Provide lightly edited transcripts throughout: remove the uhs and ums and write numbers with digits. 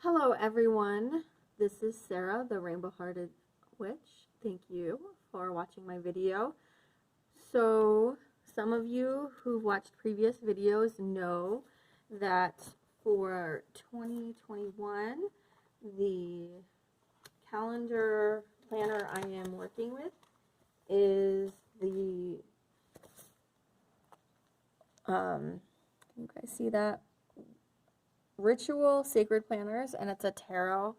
Hello everyone, this is Sarah, the Rainbow Hearted Witch. Thank you for watching my video. So some of you who've watched previous videos know that for 2021, the calendar planner I am working with is the, you guys see that? Ritual Sacred Planners, and it's a tarot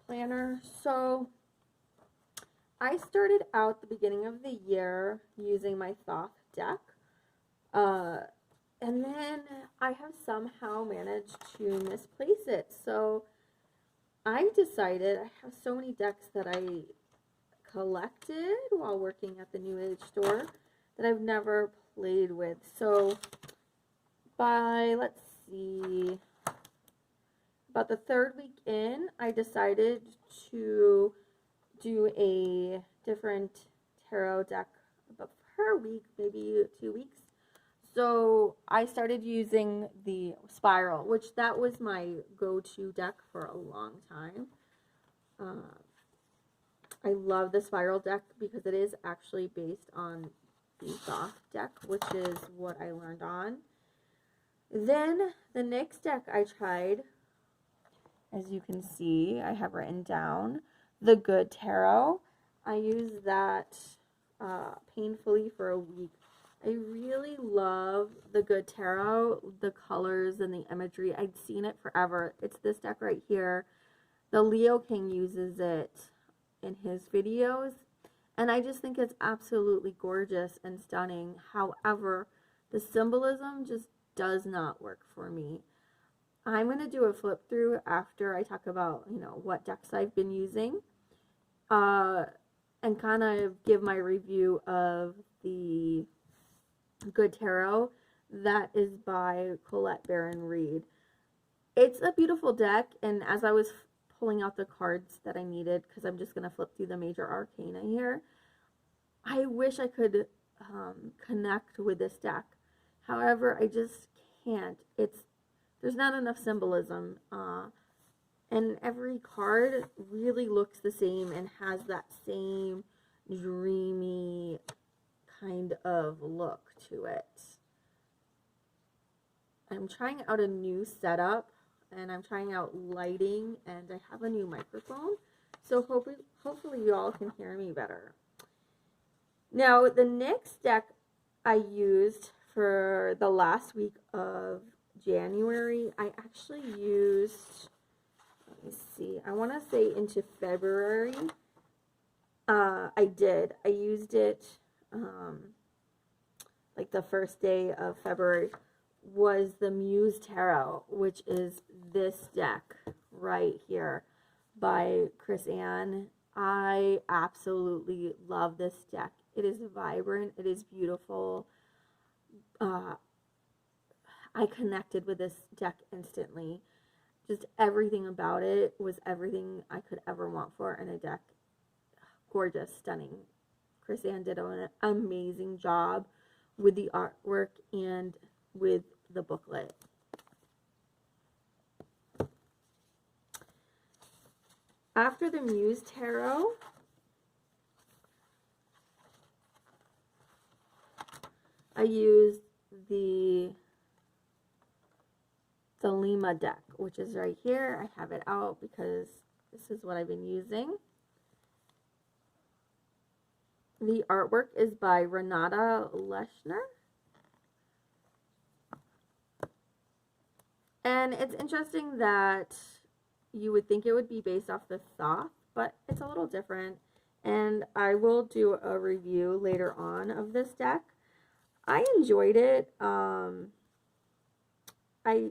planner. So I started out the beginning of the year using my Thoth deck, and then I have somehow managed to misplace it. So I decided, I have so many decks that I collected while working at the New Age store that I've never played with. So by, let's see, about the third week in, I decided to do a different tarot deck per week, maybe 2 weeks. So I started using the Spiral, which that was my go-to deck for a long time. I love the Spiral deck because it is actually based on the Thoth deck, which is what I learned on. Then the next deck I tried, as you can see, I have written down the Good Tarot. I used that painfully for a week. I really love the Good Tarot, the colors and the imagery. I'd seen it forever. It's this deck right here. The Leo King uses it in his videos, and I just think it's absolutely gorgeous and stunning. However, the symbolism just does not work for me. I'm going to do a flip through after I talk about, what decks I've been using, and kind of give my review of the Good Tarot that is by Colette Baron-Reid. It's a beautiful deck, and as I was pulling out the cards that I needed, because I'm just going to flip through the Major Arcana here, I wish I could connect with this deck. However, I just can't. There's not enough symbolism, and every card really looks the same and has that same dreamy kind of look to it. I'm trying out a new setup, and I'm trying out lighting, and I have a new microphone, so hopefully you all can hear me better. Now, the next deck I used for the last week of January, I actually used, let me see, I want to say into February. I used it like the first day of February was the Muse Tarot, which is this deck right here by Chris Ann. I absolutely love this deck. It is vibrant, it is beautiful. I connected with this deck instantly. Just everything about it was everything I could ever want for in a deck. Gorgeous, stunning. Chris Ann did an amazing job with the artwork and with the booklet. After the Muse Tarot, I used the Lima deck, which is right here. I have it out because this is what I've been using. The artwork is by Renata Lechner. And it's interesting that you would think it would be based off the Thoth, but it's a little different. And I will do a review later on of this deck. I enjoyed it. I,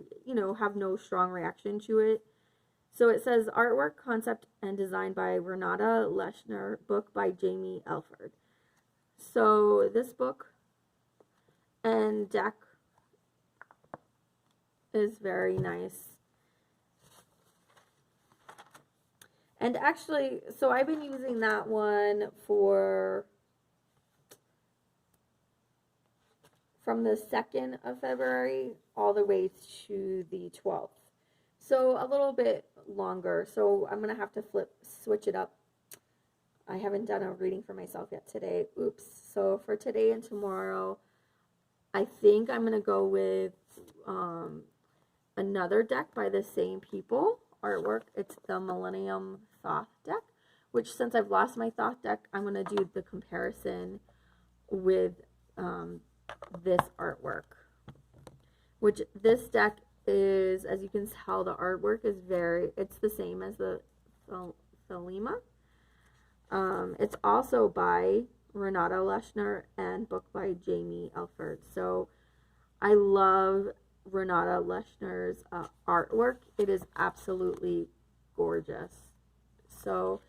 have no strong reaction to it. So it says artwork, concept, and design by Renata Lechner, book by Jaymi, Elford. So this book and deck is very nice. And actually, so I've been using that one from the 2nd of February all the way to the 12th. So a little bit longer. So I'm going to have to switch it up. I haven't done a reading for myself yet today. Oops. So for today and tomorrow, I think I'm going to go with another deck by the same people. Artwork. It's the Millennium Thoth deck, which since I've lost my Thoth deck, I'm going to do the comparison with this artwork. Which this deck is, as you can tell, the artwork is it's the same as the Thelema. It's also by Renata Lechner and book by Jaymi Elford. So I love Renata Lechner's artwork. It is absolutely gorgeous. So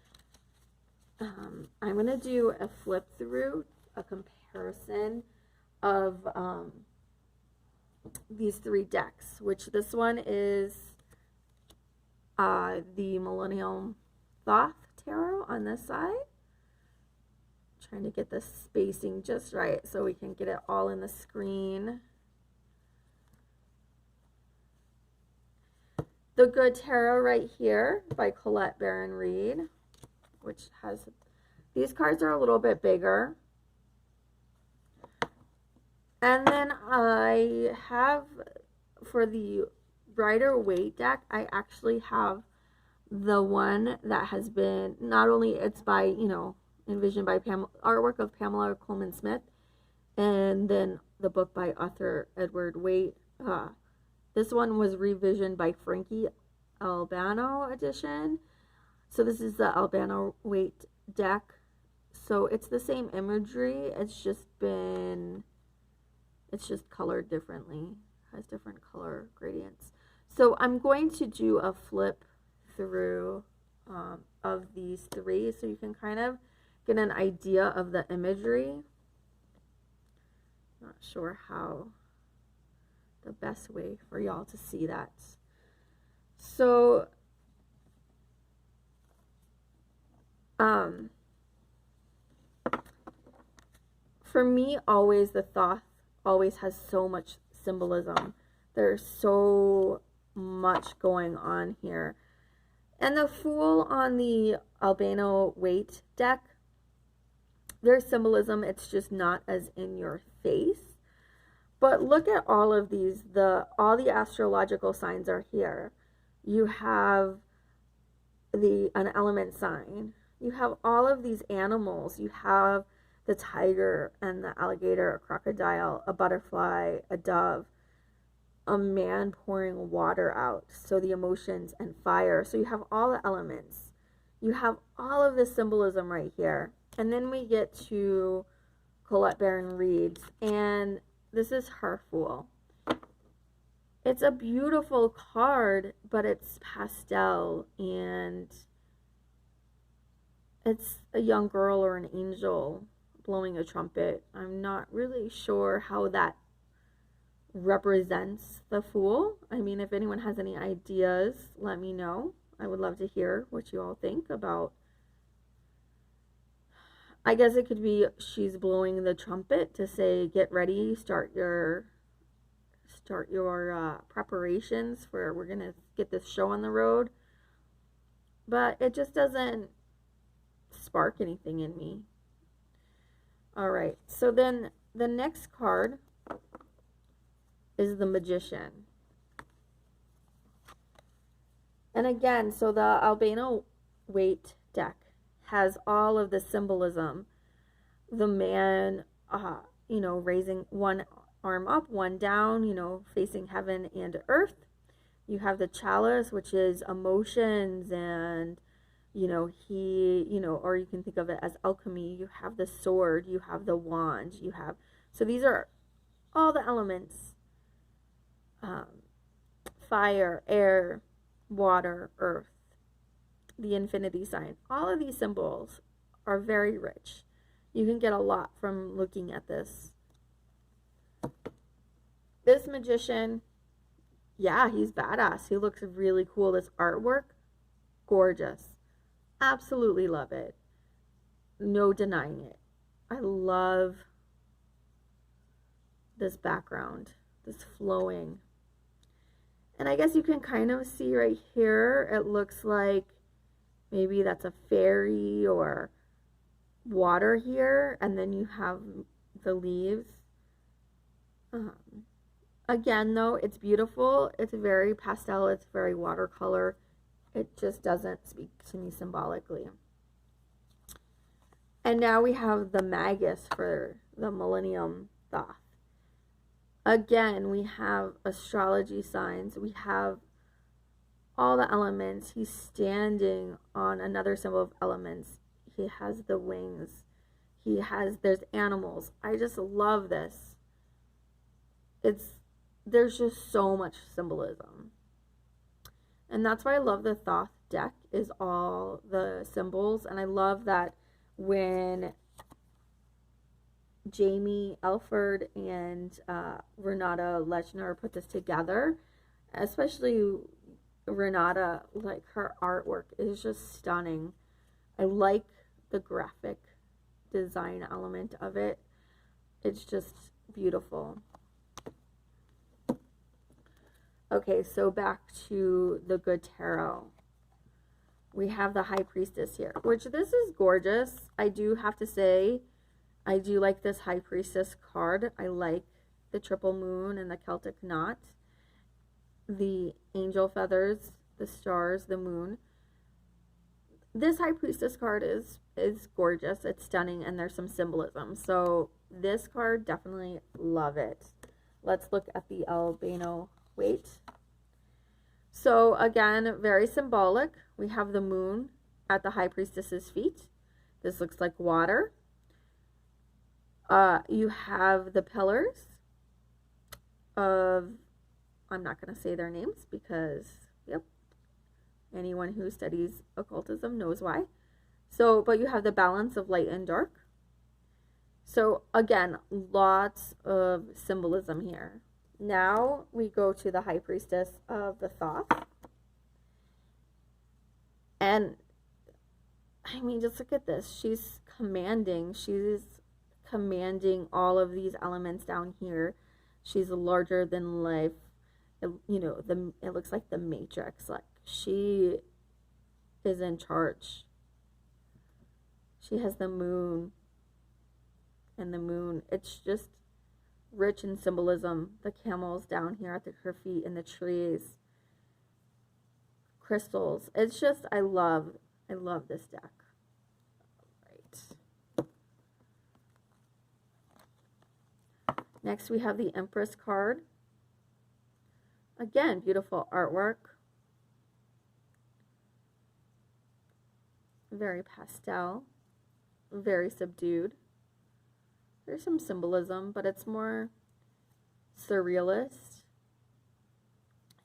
I'm going to do a flip through, a comparison of these three decks, which this one is the Millennium Thoth Tarot on this side. Trying to get the spacing just right so we can get it all in the screen. The Good Tarot right here by Colette Baron-Reid, which has, these cards are a little bit bigger. And then I have, for the Rider-Waite deck, I actually have the one that has been, not only it's by, you know, envisioned by artwork of Pamela Coleman Smith, and then the book by author Edward Waite. This one was revisioned by Frankie Albano edition. So this is the Albano-Waite deck. So it's the same imagery. It's just colored differently. Has different color gradients. So I'm going to do a flip through of these three so you can kind of get an idea of the imagery. Not sure how the best way for y'all to see that. So for me, always the Thoth always has so much symbolism. There's so much going on here. And the Fool on the Albano-Waite deck, there's symbolism, it's just not as in your face. But look at all of these, all the astrological signs are here. You have an element sign. You have all of these animals. You have the tiger and the alligator, a crocodile, a butterfly, a dove, a man pouring water out. So the emotions and fire. So you have all the elements. You have all of this symbolism right here. And then we get to Colette Baron-Reid's, and this is her Fool. It's a beautiful card, but it's pastel, and it's a young girl or an angel blowing a trumpet. I'm not really sure how that represents the Fool. I mean, if anyone has any ideas, let me know. I would love to hear what you all think about. I guess it could be she's blowing the trumpet to say, get ready, start your preparations for, we're going to get this show on the road. But it just doesn't spark anything in me. All right, so then the next card is the Magician. And again, so the Albano-Waite deck has all of the symbolism. The man, you know, raising one arm up, one down, you know, facing heaven and earth. You have the chalice, which is emotions, and, you know, or you can think of it as alchemy. You have the sword, you have the wand, you have, so these are all the elements. Fire, air, water, earth, the infinity sign. All of these symbols are very rich. You can get a lot from looking at this. This Magician, yeah, he's badass. He looks really cool. This artwork, gorgeous. Absolutely love it. No denying it. I love this background, this flowing. And I guess you can kind of see right here, it looks like maybe that's a fairy or water here, and then you have the leaves. Again, though, it's beautiful. It's very pastel. It's very watercolor. It just doesn't speak to me symbolically. And now we have the Magus for the Millennium Thoth. Again, we have astrology signs. We have all the elements. He's standing on another symbol of elements. He has the wings. There's animals. I just love this. There's just so much symbolism. And that's why I love the Thoth deck, is all the symbols. And I love that when Jaymi, Elford, and Renata Lechner put this together, especially Renata, like her artwork is just stunning. I like the graphic design element of it. It's just beautiful. Okay, so back to the Good Tarot. We have the High Priestess here, which this is gorgeous. I do have to say, I do like this High Priestess card. I like the triple moon and the Celtic knot, the angel feathers, the stars, the moon. This High Priestess card is gorgeous. It's stunning, and there's some symbolism. So this card, definitely love it. Let's look at the Albano-Waite. So again, very symbolic. We have the moon at the High Priestess's feet. This looks like water. You have the pillars of, I'm not going to say their names because, yep, anyone who studies occultism knows why. So, but you have the balance of light and dark. So again, lots of symbolism here. Now we go to the High Priestess of the Thoth. And I mean, just look at this. She's commanding all of these elements down here. She's larger than life. It looks like the Matrix. Like, she is in charge. She has the moon. And the moon, it's just rich in symbolism. The camels down here at her feet, and the trees, crystals. It's just, I love this deck. Right. Next we have the Empress card. Again, beautiful artwork. Very pastel. Very subdued. There's some symbolism, but it's more surrealist.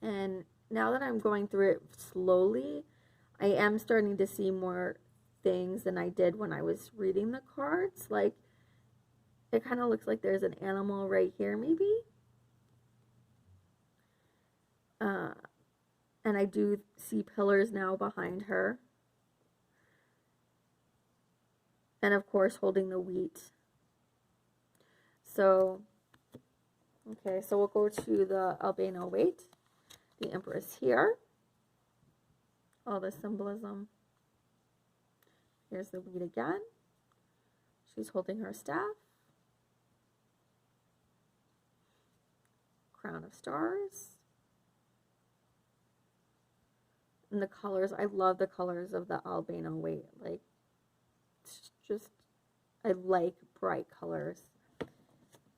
And now that I'm going through it slowly, I am starting to see more things than I did when I was reading the cards. Like, it kind of looks like there's an animal right here, maybe. And I do see pillars now behind her. And of course, holding the wheat. So, okay, so we'll go to the Albano-Waite, the Empress here. All the symbolism. Here's the wheat again. She's holding her staff. Crown of stars. And the colors, I love the colors of the Albano-Waite. Like, it's just, I like bright colors.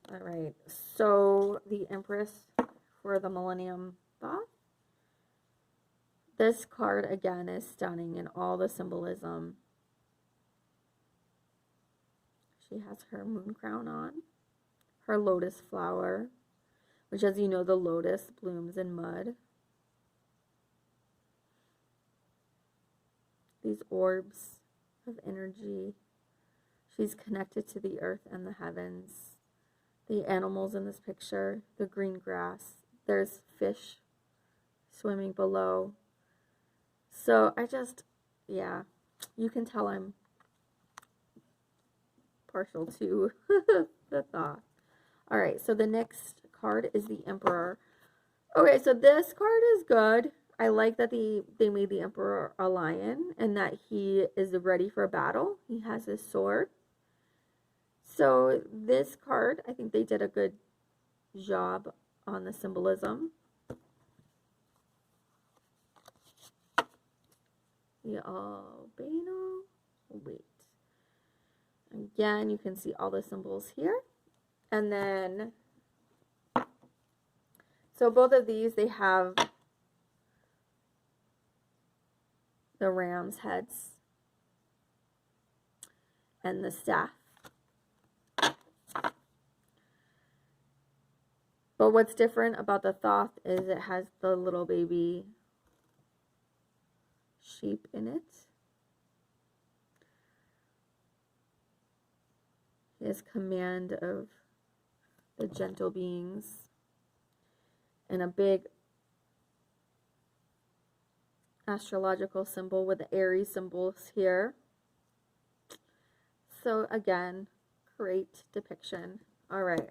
All right, so the Empress for the Millennium Thoth. This card, again, is stunning in all the symbolism. She has her moon crown on, her lotus flower, which, as you know, the lotus blooms in mud. These orbs of energy. She's connected to the earth and the heavens. The animals in this picture, the green grass. There's fish swimming below. So I just, yeah, you can tell I'm partial to the Thoth. All right, so the next card is the Emperor. Okay, so this card is good. I like that they made the Emperor a lion and that he is ready for battle. He has his sword. So this card, I think they did a good job on the symbolism. The Albano-Waite. Again, you can see all the symbols here. And then, so both of these, they have the ram's heads and the staff. But what's different about the Thoth is it has the little baby sheep in it. He has command of the gentle beings and a big astrological symbol with the Aries symbols here. So again, great depiction. All right.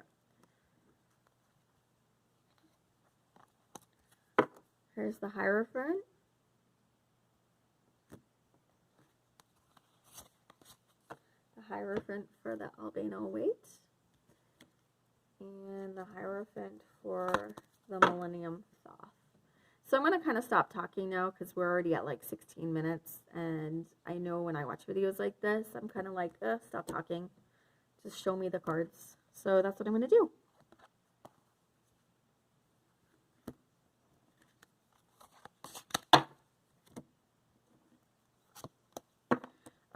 Here's the Hierophant. The Hierophant for the Albano-Waite. And the Hierophant for the Millennium Thoth. So I'm going to kind of stop talking now because we're already at like 16 minutes. And I know when I watch videos like this, I'm kind of like, stop talking. Just show me the cards. So that's what I'm going to do.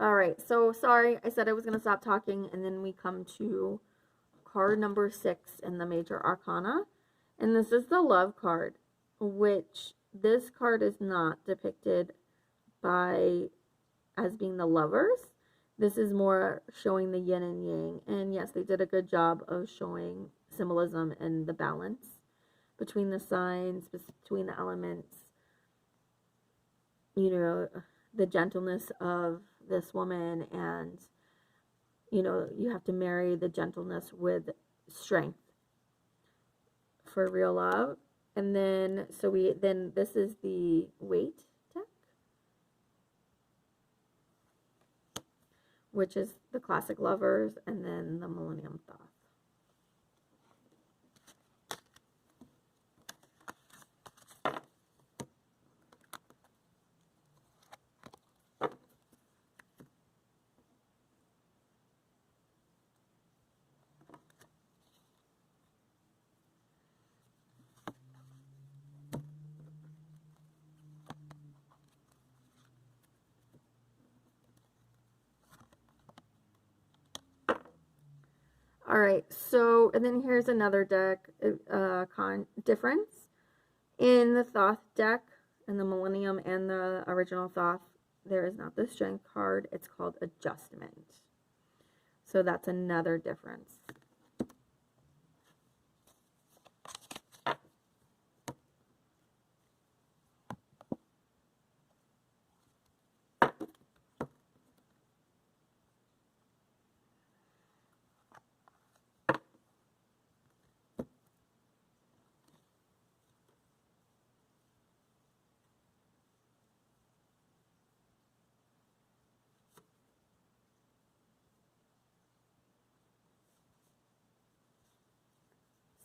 All right, so sorry, I said I was going to stop talking, and then we come to card number 6 in the Major Arcana, and this is the Love card, which this card is not depicted as being the lovers. This is more showing the yin and yang, and yes, they did a good job of showing symbolism and the balance between the signs, between the elements, you know, the gentleness of this woman, and you know, you have to marry the gentleness with strength for real love. And then this is the Waite deck, which is the classic lovers, and then the Millennium Thoth. All right, so, and then here's another deck difference. In the Thoth deck, in the Millennium and the original Thoth, there is not the Strength card. It's called Adjustment. So that's another difference.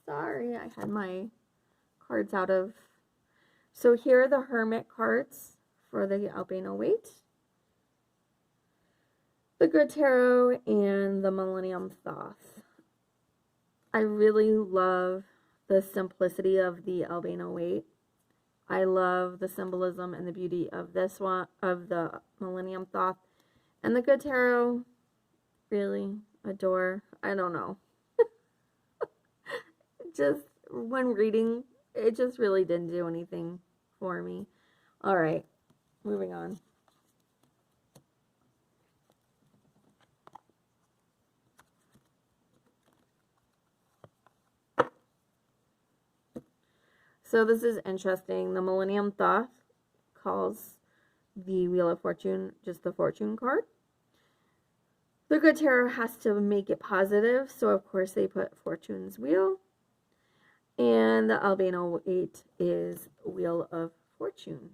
Sorry, I had my cards out of... So here are the Hermit cards for the Albano-Waite, the Good Tarot, and the Millennium Thoth. I really love the simplicity of the Albano-Waite. I love the symbolism and the beauty of this one, of the Millennium Thoth. And the Good Tarot, really adore. I don't know. Just when reading, it just really didn't do anything for me. All right, moving on. So this is interesting. The Millennium Thoth calls the Wheel of Fortune just the Fortune card. The Good Tarot has to make it positive, so of course they put Fortune's Wheel. And the Albano-Waite is Wheel of Fortune.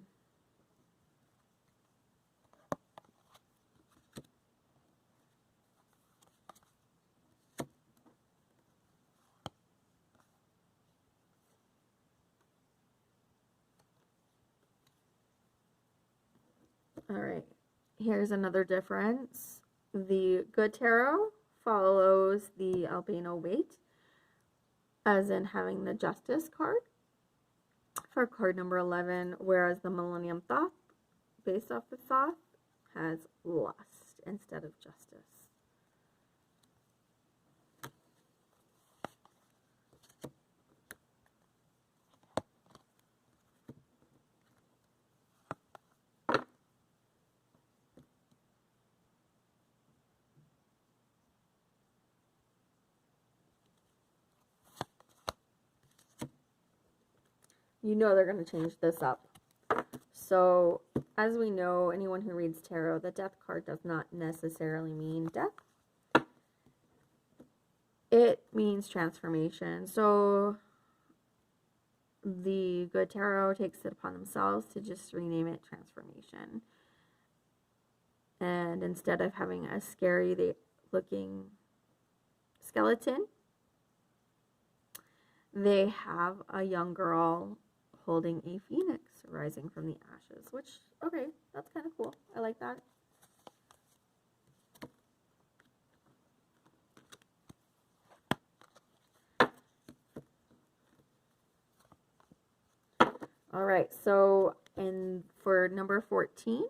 All right, here's another difference. The Good Tarot follows the Albano-Waite, as in having the Justice card for card number 11, whereas the Millennium Thoth, based off the Thoth, has Lust instead of Justice. You know they're going to change this up. So, as we know, anyone who reads tarot, the Death card does not necessarily mean death. It means transformation. So, the Good Tarot takes it upon themselves to just rename it Transformation. And instead of having a scary looking skeleton, they have a young girl holding a phoenix rising from the ashes, which, okay, that's kind of cool. I like that. All right, so for number 14,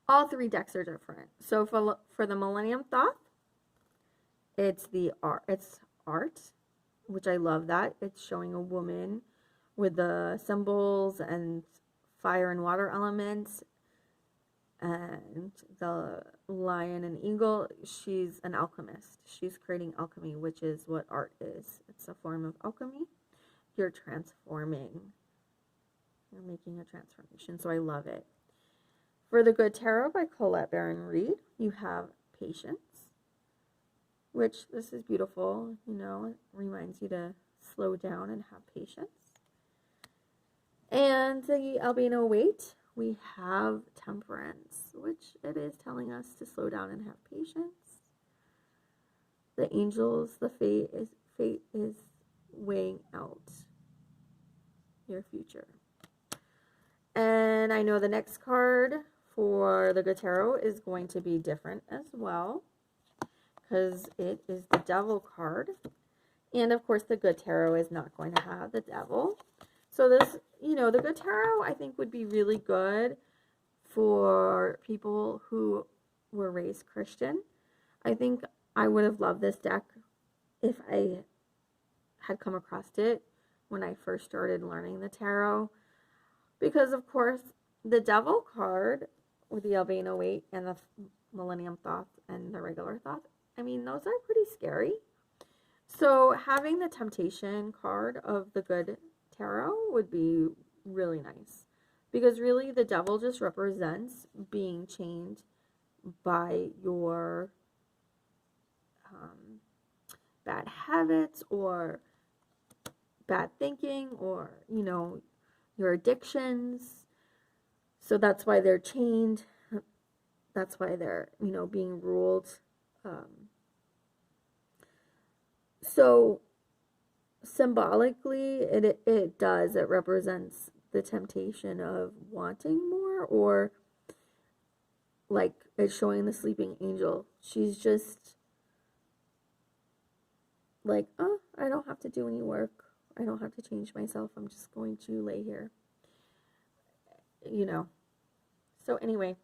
all three decks are different. So for the Millennium Thoth, it's art, which I love that. It's showing a woman with the symbols and fire and water elements, and the lion and eagle. She's an alchemist. She's creating alchemy, which is what art is. It's a form of alchemy. You're transforming. You're making a transformation, so I love it. For the Good Tarot by Colette Baron-Reid, you have Patience, which this is beautiful. You know, it reminds you to slow down and have patience. And the Albano-Waite, we have Temperance, which it is telling us to slow down and have patience. The angels, the fate is weighing out your future. And I know the next card for the Good Tarot is going to be different as well, because it is the Devil card. And of course the Good Tarot is not going to have the Devil. So this, you know, the Good Tarot I think would be really good for people who were raised Christian. I think I would have loved this deck if I had come across it when I first started learning the tarot. Because of course the Devil card with the Albano-Waite and the Millennium Thoth and the regular Thoth, I mean, those are pretty scary. So having the Temptation card of the Good Tarot would be really nice, because really the Devil just represents being chained by your bad habits or bad thinking, or, you know, your addictions. So that's why they're chained. That's why they're, you know, being ruled. So symbolically, it represents the temptation of wanting more, or like it's showing the sleeping angel. She's just like, oh, I don't have to do any work. I don't have to change myself. I'm just going to lay here. You know. So anyway,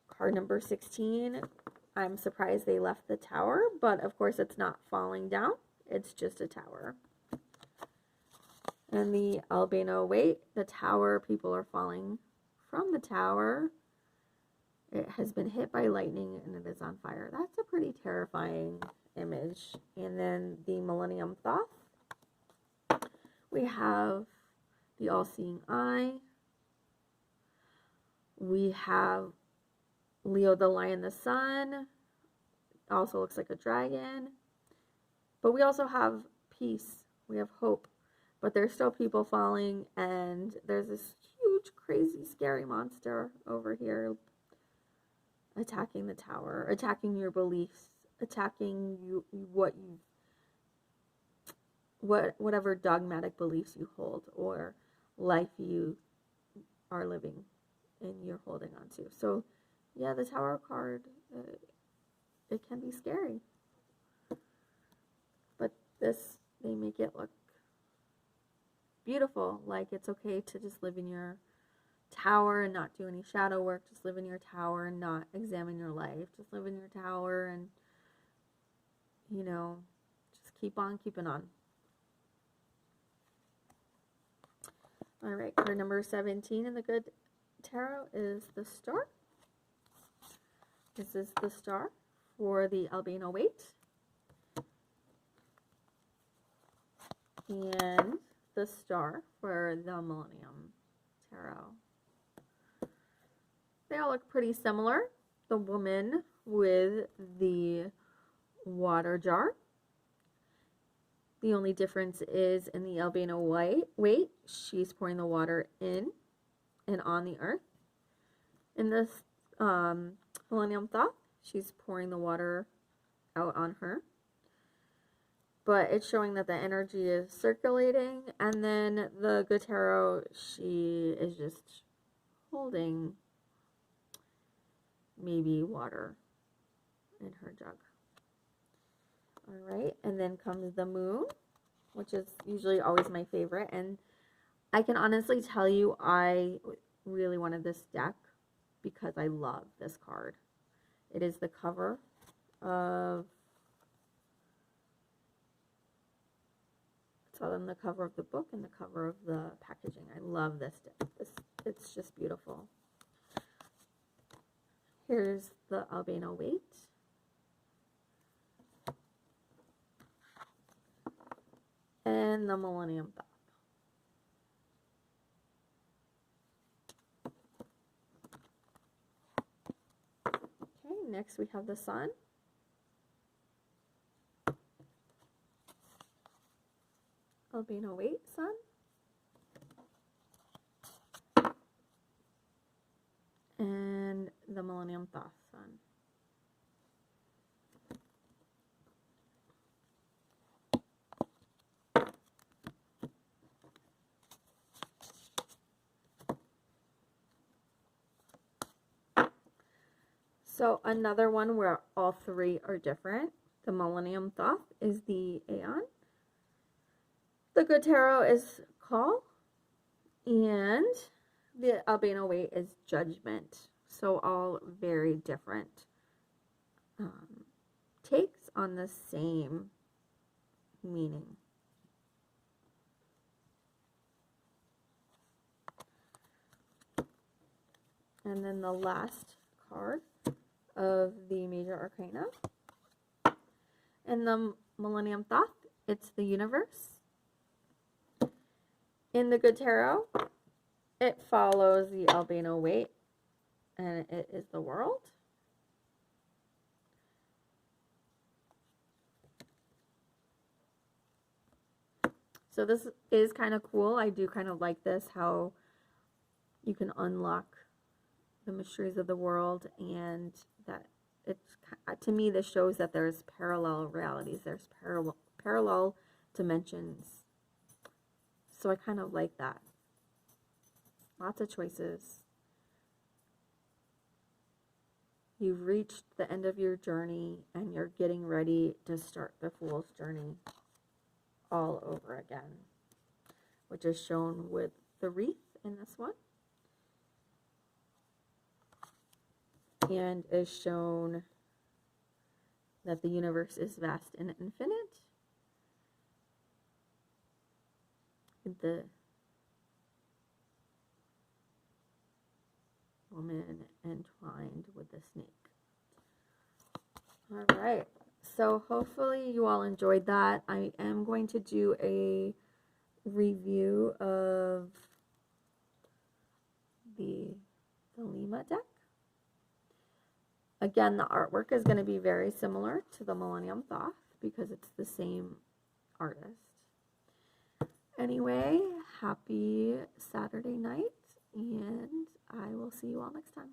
card number 16. I'm surprised they left the tower, but of course it's not falling down. It's just a tower. And the Albano-Waite, the tower, people are falling from the tower. It has been hit by lightning and it is on fire. That's a pretty terrifying image. And then the Millennium Thoth, we have the All-Seeing Eye. We have Leo the Lion the Sun. Also looks like a dragon. But we also have peace. We have hope. But there's still people falling, and there's this huge, crazy, scary monster over here attacking the tower, attacking your beliefs, attacking you, whatever dogmatic beliefs you hold or life you are living and you're holding on to. So, yeah, the Tower card, it can be scary. But they make it look beautiful, like it's okay to just live in your tower and not do any shadow work. Just live in your tower and not examine your life. Just live in your tower and, you know, just keep on keeping on. All right, card number 17 in the Good Tarot is the Star. This is the Star for the Albano-Waite. And the Star for the Millennium Tarot. They all look pretty similar. The woman with the water jar. The only difference is in the Albano-Waite, she's pouring the water in and on the earth. In this Millennium Thoth, she's pouring the water out on her. But it's showing that the energy is circulating. And then the Good Tarot, she is just holding maybe water in her jug. All right, and then comes the Moon, which is usually always my favorite. And I can honestly tell you I really wanted this deck because I love this card. It is the cover of, it's on the cover of the book and the cover of the packaging. I love this deck. It's just beautiful. Here's the Albano-Waite. And the Millennium Thoth. Okay, next we have the Sun. Albano-Waite Sun. And the Millennium Thoth Sun. So another one where all three are different. The Millennium Thoth is the Aeon. The Good Tarot is Call. And the Albano-Waite is Judgment. So all very different takes on the same meaning. And then the last card of the Major Arcana. In the Millennium Thoth, it's the Universe. In the Good Tarot, it follows the Albano-Waite, and it is the World. So this is kind of cool. I do kind of like this, how you can unlock the mysteries of the world, and that it's, to me, this shows that there's parallel realities, there's parallel dimensions. So I kind of like that. Lots of choices. You've reached the end of your journey and you're getting ready to start the Fool's journey all over again, which is shown with the wreath in this one. And is shown that the universe is vast and infinite. The woman entwined with the snake. All right, so hopefully you all enjoyed that. I am going to do a review of the Lima deck. Again, the artwork is going to be very similar to the Millennium Thoth. because it's the same artist. Anyway, happy Saturday night, and I will see you all next time.